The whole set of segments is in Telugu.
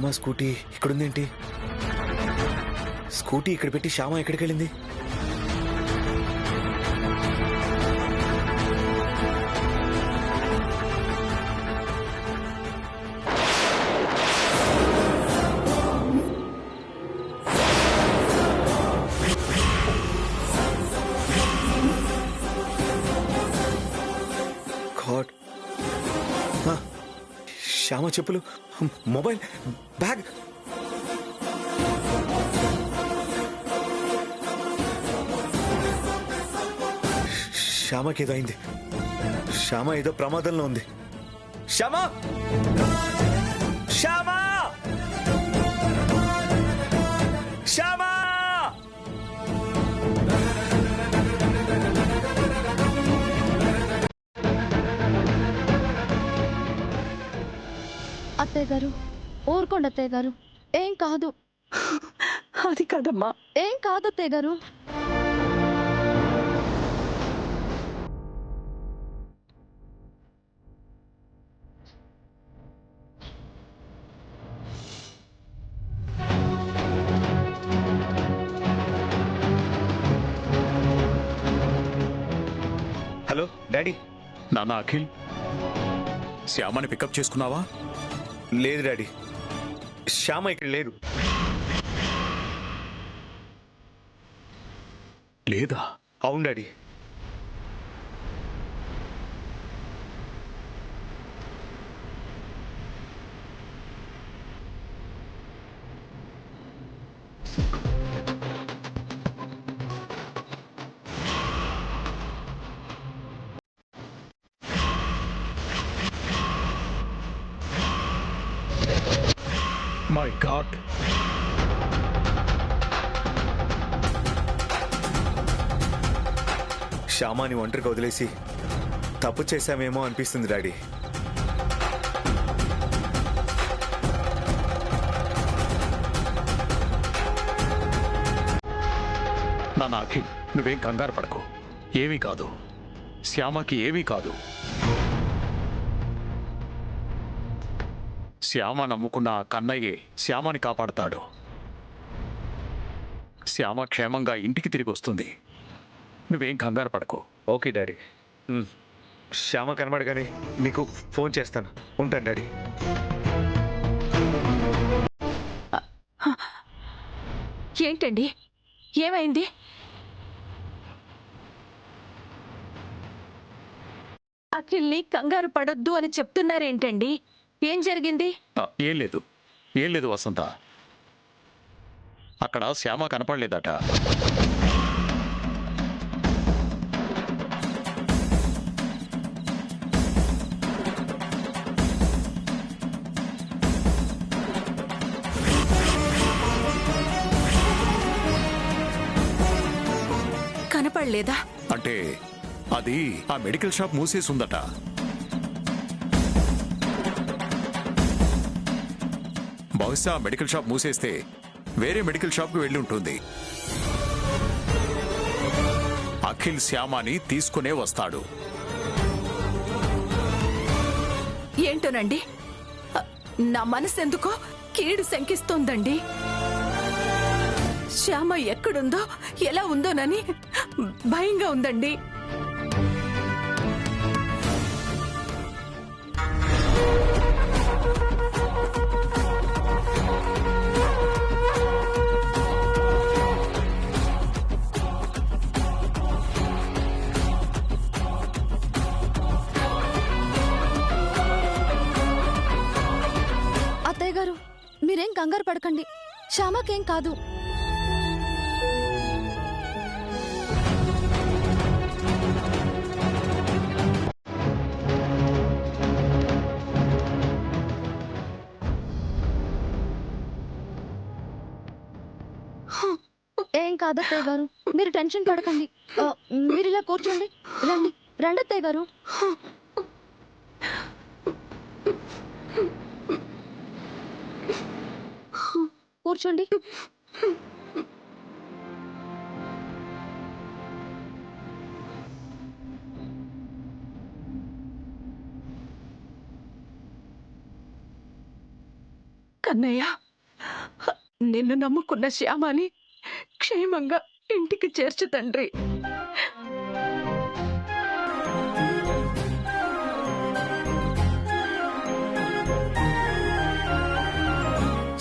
శ్యామ స్కూటీ ఇక్కడుందేంటి? స్కూటీ ఇక్కడ పెట్టి శ్యామ ఎక్కడికి వెళ్ళింది? గాడ్, శ్యామ చెప్పులు, మొబైల్, బ్యాగ్. శ్యామకి ఏదో అయింది. శ్యామ ఏదో ప్రమాదంలో ఉంది. శ్యామ, శ్యామ, శ్యామ. అత్తయ్య గారు, ఊరుకోండి అత్తయ్య గారు, ఏం కాదు. అది కాదమ్మా. ఏం కాదు అత్తయ్య గారు. Hello daddy. నాన్న అఖిల్, శ్యామని పికప్ చేసుకున్నావా? లేదు డాడీ, శ్యామ ఇక్కడ లేదు. లేదా? అవును డాడీ. My God. శ్యామాని ఒంటరిగా వదిలేసి తప్పు చేశామేమో అనిపిస్తుంది డాడీ. నాన్న అఖిల్, నువ్వేం కంగారు పడకు. ఏమీ కాదు, శ్యామకి ఏమీ కాదు. శ్యామ నమ్ముకున్న ఆ కన్నయ్యే శ్యామని కాపాడతాడు. శ్యామ క్షేమంగా ఇంటికి తిరిగి వస్తుంది. నువ్వేం కంగారు పడకు. Okay daddy. శ్యామ కనబడగానే మీకు ఫోన్ చేస్తాను. ఉంటాను డాడీ. ఏంటండి, ఏమైంది? అఖిల్ని కంగారు పడొద్దు అని చెప్తున్నారేంటండి? ఏం జరిగింది? ఏం లేదు, ఏం లేదు వసంత. అక్కడ శ్యామ కనపడలేదట. కనపడలేదా? అంటే అది ఆ మెడికల్ షాప్ మూసేసి ఉందట. బహుశా మెడికల్ షాప్ మూసేస్తే వేరే మెడికల్ షాప్కి వెళ్ళి ఉంటుంది. అఖిల్ శ్యామాని తీసుకునే వస్తాడు. ఏంటోనండి, నా మనసు ఎందుకో కీడు శంకిస్తోందండి. శ్యామ ఎక్కడుందో ఎలా ఉందోనని భయంగా ఉందండి. అత్తయ్య గారు, మీరేం కంగారు పడకండి, శ్యామకేం కాదు. ఏం కాదు అత్తయ్య గారు, మీరు టెన్షన్ పడకండి. మీరు ఇలా కూర్చోండి. రండి రండి అత్తయ్య గారు. కూర్చోండి. కన్నయ్య, నిన్ను నమ్ముకున్న శ్యామని క్షేమంగా ఇంటికి చేర్చు తండ్రి.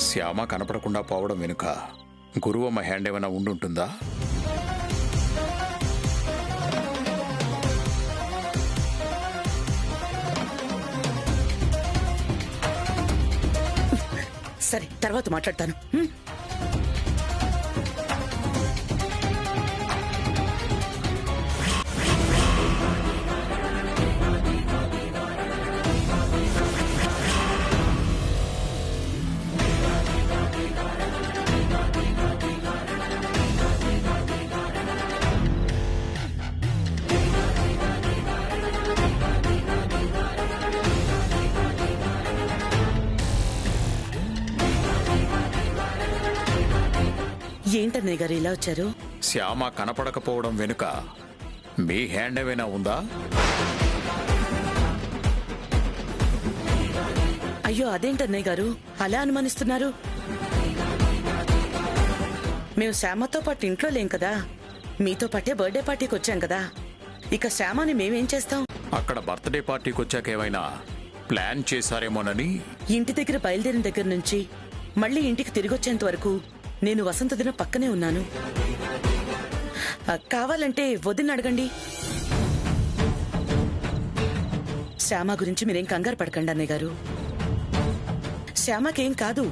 శ్యామ కనపడకుండా పోవడం వెనుక గురువమ్మ హ్యాండ్ ఏమైనా ఉండుంటుందా? సరే, తర్వాత మాట్లాడతాను. ఏంటన్నయ్య గారు ఇలా వచ్చారు? శ్యామ కనపడకపోవడం వెనుక మీ హ్యాండ్ ఏమైనా ఉందా? అయ్యో, అదేంటన్నయ్య గారు అలా అనుమానిస్తున్నారు? మేము శ్యామతో పాటు ఇంట్లో లేం కదా, మీతో పాటే బర్త్డే పార్టీకి వచ్చాం కదా. ఇక శ్యామని మేమేం చేస్తాం? అక్కడ బర్త్డే పార్టీకి వచ్చాక ఏమైనా ప్లాన్ చేశారేమోనని. ఇంటి దగ్గర బయలుదేరిన దగ్గర నుంచి మళ్ళీ ఇంటికి తిరిగి వచ్చేంత వరకు నేను వసంత దినం పక్కనే ఉన్నాను. కావాలంటే వదిన అడగండి. శ్యామ గురించి మీరేం కంగారు పడకండి అన్నయ్య గారు. శ్యామకేం కాదు.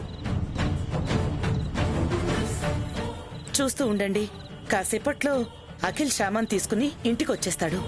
చూస్తూ ఉండండి, కాసేపట్లో అఖిల్ శ్యామని తీసుకుని ఇంటికి వచ్చేస్తాడు.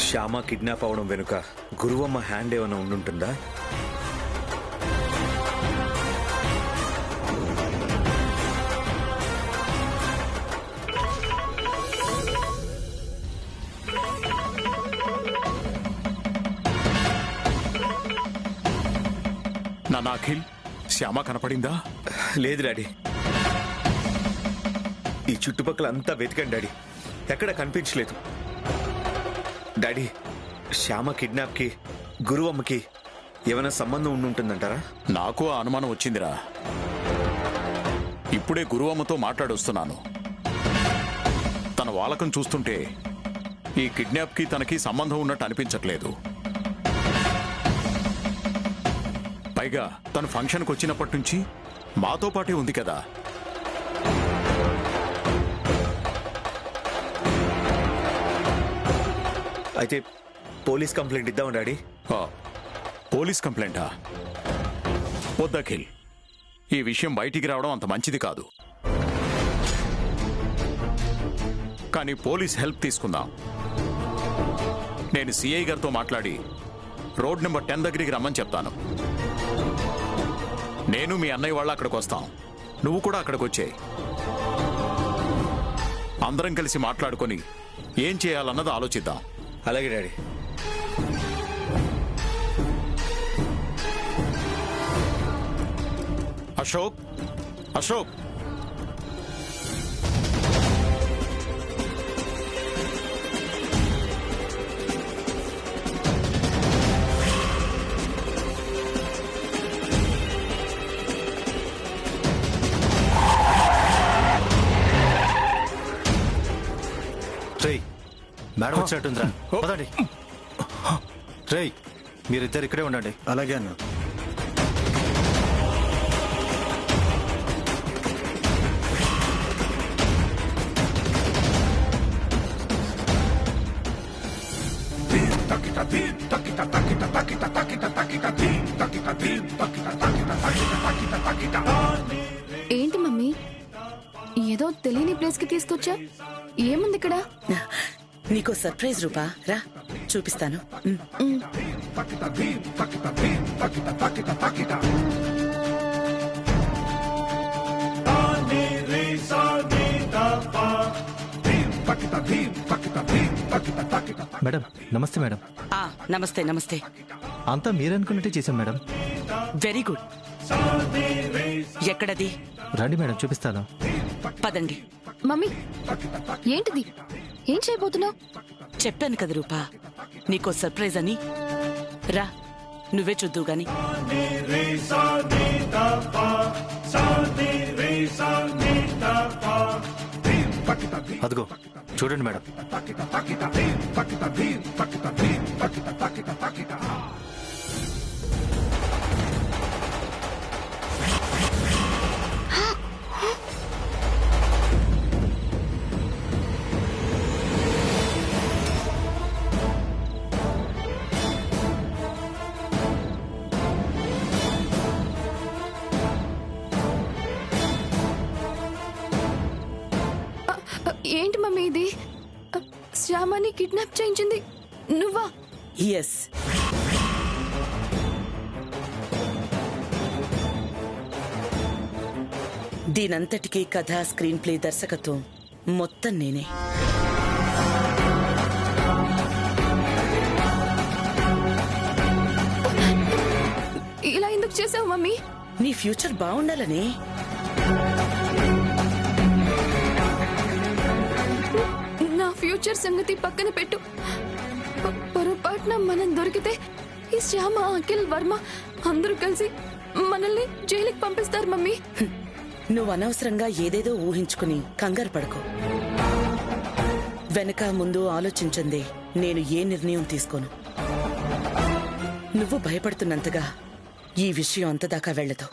శ్యామ కిడ్నాప్ అవడం వెనుక గురువమ్మ హ్యాండ్ ఏమైనా ఉండుంటుందా? నాన్న అఖిల్, శ్యామ కనపడిందా? లేదు డాడీ, ఈ చుట్టుపక్కల అంతా వెతికండి డాడీ, ఎక్కడ కనిపించలేదు. డాడీ, శ్యామ కిడ్నాప్కి గురువమ్మకి ఏమైనా సంబంధం ఉండుంటుందంటారా? నాకు ఆ అనుమానం వచ్చిందిరా. ఇప్పుడే గురువమ్మతో మాట్లాడొస్తున్నాను. తన వాలకం చూస్తుంటే ఈ కిడ్నాప్కి తనకి సంబంధం ఉన్నట్టు అనిపించట్లేదు. పైగా తను ఫంక్షన్కి వచ్చినప్పటి నుంచి మాతో పాటే ఉంది కదా. అయితే పోలీస్ కంప్లైంట్ ఇద్దాం డాడీ. పోలీస్ కంప్లైంటా? వద్దఖిల్, ఈ విషయం బయటికి రావడం అంత మంచిది కాదు. కానీ పోలీస్ హెల్ప్ తీసుకుందాం. నేను సిఐ గారితో మాట్లాడి రోడ్ నెంబర్ 10 దగ్గరికి రమ్మని చెప్తాను. నేను మీ అన్నయ్య వాళ్ళు అక్కడికి వస్తాం, నువ్వు కూడా అక్కడికి వచ్చేయి. అందరం కలిసి మాట్లాడుకొని ఏం చేయాలన్నది ఆలోచిద్దాం. అలాగే డాడీ. అశోక్, అశోక్, మేడం వచ్చినట్టుందిరా పదండి. రేయ్ మీరిద్దరు ఇక్కడే ఉండండి. అలాగే అన్న. ఏంటి మమ్మీ ఏదో తెలియని ప్లేస్ కి తీసుకొచ్చా? ఏముంది ఇక్కడ? నీకో సర్ప్రైజ్ రూపా, రా చూపిస్తాను. మేడం నమస్తే మేడం. నమస్తే నమస్తే. అంతా మీరనుకున్నట్టే చేశాం మేడం. Very good. ఎక్కడది? రండి మేడం చూపిస్తాను. పదండి. మమ్మీ ఏంటిది? ఏం చేయబోతున్నావు? చెప్పాను కదా రూపా, నీకో సర్ప్రైజ్ అని. రా నువ్వే చూద్దువు గాని. అదిగో చూడండి మేడం. ఏంటి మమ్మీ ఇది? శ్యామని కిడ్నాప్ చేయించింది నువ్వా? ఎస్. దీనంతటికీ కథ, స్క్రీన్ ప్లే, దర్శకత్వం మొత్తం నేనే. ఇలా ఎందుకు చేసావు మమ్మీ? నీ ఫ్యూచర్ బాగుండాలని. నా ఫ్యూచర్ సంగతి పక్కన పెట్టు. పొరపాటున మనం దొరికితే ఈ శ్యామ, అఖిల్, వర్మ అందరూ కలిసి మనల్ని జైలుకి పంపిస్తారు మమ్మీ. నువ్వు అనవసరంగా ఏదేదో ఊహించుకుని కంగారు పడకు. వెనక ముందు ఆలోచించిందే నేను ఏ నిర్ణయం తీసుకోను. నువ్వు భయపడుతున్నంతగా ఈ విషయం అంతదాకా వెళ్ళదు.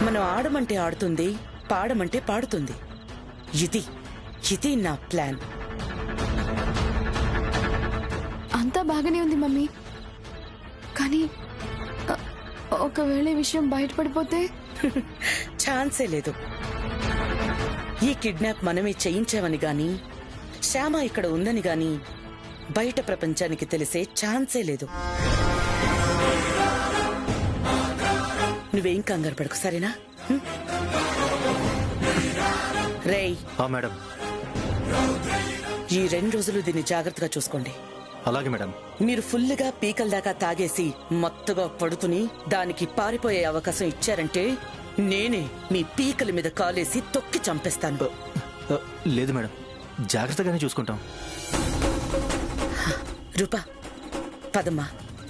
మనం ఆడమంటే ఆడుతుంది, పాడమంటే పాడుతుంది. ఇది ఇది నా ప్లాన్. అంతా బాగానే ఉంది మమ్మీ, కానీ ఒకవేళ ఈ విషయం బయటపడిపోతే? ఛాన్సే లేదు. ఈ కిడ్నాప్ మనమే చేయించామని గాని, శ్యామ ఇక్కడ ఉందని గాని బయట ప్రపంచానికి తెలిసే ఛాన్సే లేదు. నువ్వేం కంగారు పడకు, సరేనా? రేయ్ మేడం, ఈ 2 రోజులు దీన్ని జాగ్రత్తగా చూసుకోండి. అలాగే మేడం. మీరు ఫుల్లుగా పీకల దాకా తాగేసి మత్తుగా పడుతుని దానికి పారిపోయే అవకాశం ఇచ్చారంటే నేనే మీ పీకల మీద కాలేసి తొక్కి చంపేస్తాను. లేదు మేడం, జాగ్రత్తగానే చూసుకుంటాం. రూపా పదమ్మా,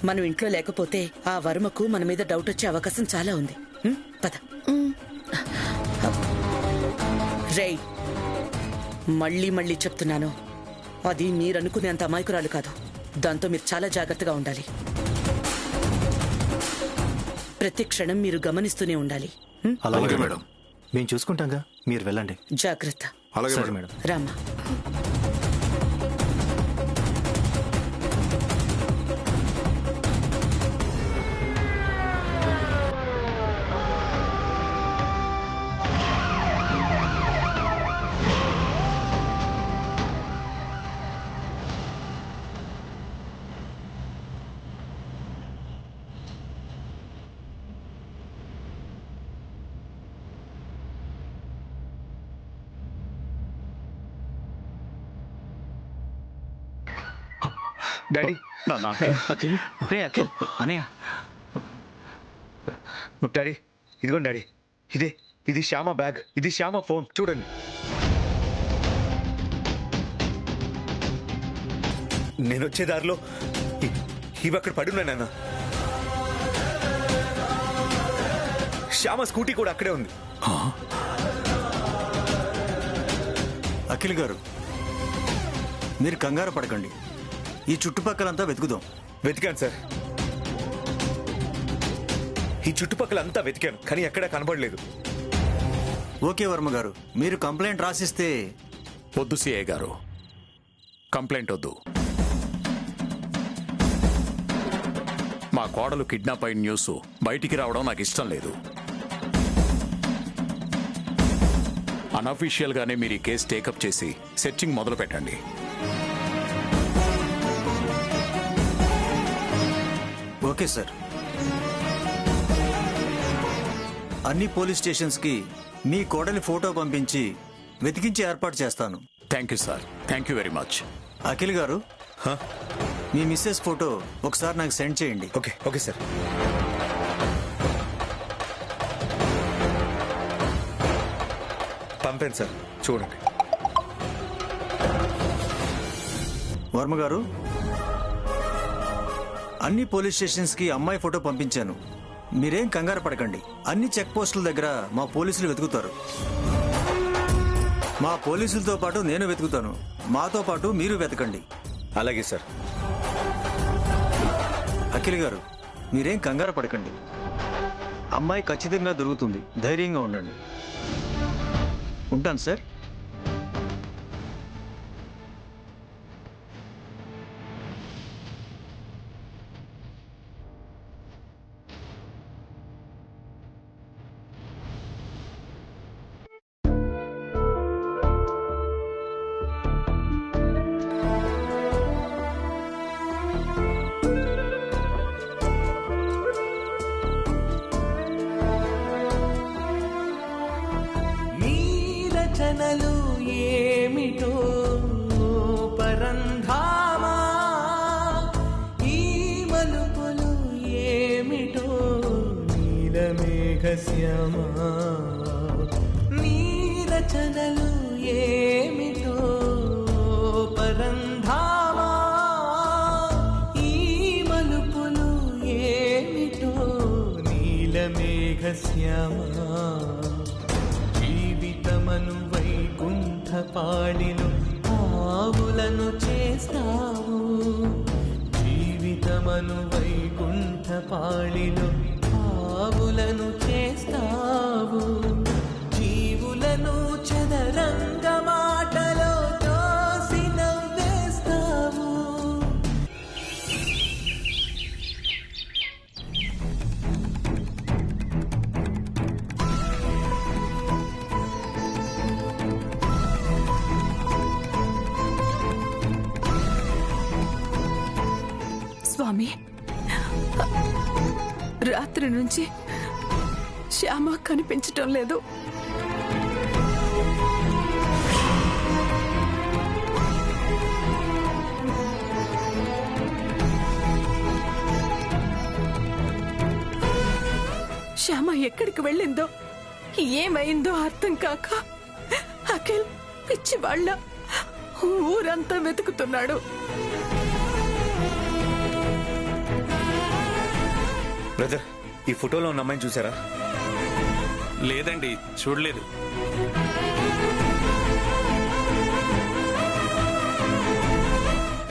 మనం ఇంట్లో లేకపోతే ఆ వర్మకు మన మీద డౌట్ వచ్చే అవకాశం చాలా ఉంది. పద. రేయ్ మళ్ళీ మళ్ళీ చెప్తున్నాను, అది మీరనుకునేంత అమాయకురాలు కాదు. దాంతో మీరు చాలా జాగ్రత్తగా ఉండాలి. ప్రతి క్షణం మీరు గమనిస్తూనే ఉండాలి. అలాగే మేడం, మేము చూసుకుంటాంగా, మీరు వెళ్ళండి. జాగ్రత్త. సరే మేడం. రామ్మా. డాడీ అనయ్య డాడీ ఇదిగోండి డాడీ ఇది శ్యామ బ్యాగ్, ఇది శ్యామ ఫోన్ చూడండి. నేను వచ్చే దారిలో ఇవి అక్కడ పడున్నాయి నాన్న. శ్యామ స్కూటీ కూడా అక్కడే ఉంది. అఖిల్ గారు, మీరు కంగారు పడకండి. ఈ చుట్టుపక్కలంతా వెతుకుదాం. వెతికాను సార్, ఈ చుట్టుపక్కల అంతా వెతికాను, కానీ ఎక్కడా కనబడలేదు. ఓకే వర్మ గారు, మీరు కంప్లైంట్ రాసిస్తే. వద్దు సిఐ గారు, కంప్లైంట్ వద్దు. మా కోడలు కిడ్నాప్ అయిన న్యూస్ బయటికి రావడం నాకు ఇష్టం లేదు. అన్అఫీషియల్ గానే మీరు ఈ కేసు టేకప్ చేసి సెర్చింగ్ మొదలు పెట్టండి. Okay sir. అన్ని పోలీస్ స్టేషన్స్కి మీ కోడలి ఫోటో పంపించి వెతికించి ఏర్పాటు చేస్తాను. Thank you sir, thank you very much. Akhil గారు, మీ మిస్సెస్ ఫోటో ఒకసారి నాకు సెండ్ చేయండి. Okay okay sir. పంపాను సార్, చూడండి. వర్మ గారు, అన్ని పోలీస్ స్టేషన్స్కి అమ్మాయి ఫోటో పంపించాను. మీరేం కంగారు పడకండి. అన్ని చెక్ పోస్టుల దగ్గర మా పోలీసులు వెతుకుతారు. మా పోలీసులతో పాటు నేను వెతుకుతాను. మాతో పాటు మీరు వెతకండి. అలాగే సార్. అఖిల్ గారు, మీరేం కంగారు పడకండి. అమ్మాయి ఖచ్చితంగా దొరుకుతుంది. ధైర్యంగా ఉండండి. ఉంటాను సార్. రచనలు ఏమిటో పరంధామా, ఈ మలుపులు ఏమిటో నీలమేఘశ్యామా. నీ రచనలు ఏమిటో పరంధామా, ఈ మలుపులు ఏమిటో నీలమేఘశ్యామా. జీవితమను వైకుంఠ పాళిలో ఆవులను చేస్తావు, జీవితమను వైకుంఠ పాళిలో ఆవులను చేస్తావు. జీవులను చదరంగ మాటలో తోసి నవ్వేస్తావు. స్వామి, రాత్రి నుంచి శ్యామ కనిపించటం లేదు. శ్యామ ఎక్కడికి వెళ్ళిందో, ఏమైందో అర్థం కాక అఖిల్ పిచ్చి వాళ్ళ ఊరంతా వెతుకుతున్నాడు. బ్రదర్, ఈ ఫోటోలో ఉన్న అమ్మాయిని చూసారా? లేదండి, చూడలేదు.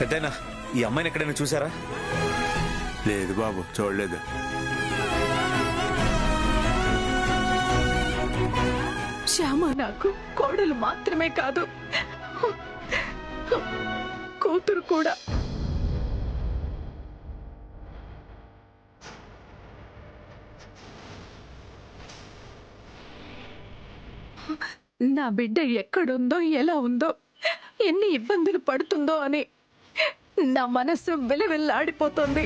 పెద్దయినా ఈ అమ్మాయిని ఎక్కడైనా చూసారా? లేదు బాబు, చూడలేదు. శ్యామ నాకు కోడలు మాత్రమే కాదు, కూతురు కూడా. నా బిడ్డ ఎక్కడుందో, ఎలా ఉందో, ఎన్ని ఇబ్బందులు పడుతుందో అని నా మనసు విలవిల్లాడిపోతుంది.